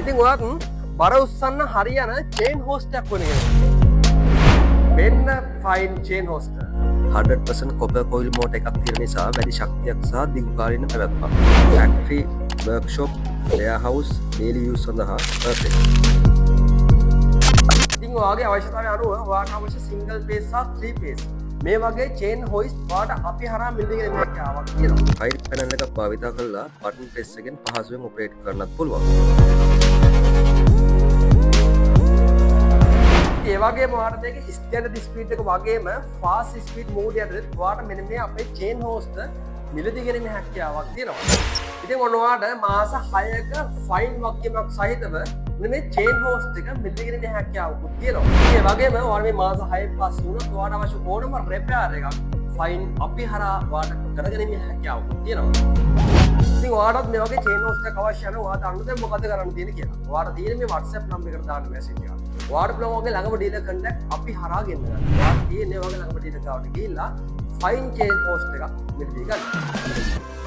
ඉතින් ඔයාත් බර උස්සන්න හරියන චේන් හෝස්ටයක් වුණ මෙන්න fine chain host 100% copper coil motor එකක් තියෙන නිසා වැඩි ශක්තියක් සහ දීර්ඝකාලීන පැවැත්මක්. ෆැක්ටරි, වර්ක්ෂොප්, වෙයාරහවුස්, ඩේලි යූස් සඳහා පර්ෆෙක්ට්. ඉතින් ඔයාගේ අවශ්‍යතාවය අනුව ඔයාට අවශ්‍ය සිංගල් පේස් සහ ත්‍රී පේස් මේ වගේ චේන් හොයිස් ඔයාට අපි හරහා මිලදී ගෙන හැකියාවක් තියෙනවා. හයිඩ් පැනල් එකක් භාවිත කරලා බටන් ප්‍රෙස් එකෙන් පහසුවෙන් ඔපරේට් කරන්නත් පුළුවන්. ඒ වගේම ඔයාට මේක ස්ටෑන්ඩඩ් ස්පීඩ් එක වගේම ෆාස්ට් ස්පීඩ් මෝඩ් එකකට ඔයාට මෙන්න මේ අපේ චේන් හෝස්ට මිලදී ගෙන හැකියාවක් තියෙනවා. ඉතින් ඔයාට මාස 6ක ෆයින් වගකීමක් සහිතව මේ චේන් හෝස්ට් එක මිලදී ගෙන හැකියාවක් තියෙනවා. ඒ වගේම ඔයාලා මේ මාස 6න් පස්සේ වුණොත් ඔයාට අවශ්‍ය ඕනම රිපෙයාර් එකක් ෆයින් අපි හරහා ඔයාට කරගෙන හැකියාවක් තියෙනවා. ඉතින් ඔයාලත් මේ වගේ චේන් හෝස්ට් එකක් අවශ්‍ය නම් ඔයාට අන්න දැන් මොකද කරන්න තියෙන්නේ කියලා. ඔයාට තියෙන මේ WhatsApp නම්බර් එකට දාන්න මැසේජ් එකක්. ඔයාට පුළුවන් වගේ ළඟම ඩීලර් කන්ටැක්ට් අපි හරහා ගෙන්න ගන්න. ඔයාට තියෙන්නේ වගේ ළඟම ඩීලර් ගාවට ගිහිල්ලා ෆයින් චේන් හෝස්ට් එකක් මිලදී ගන්න.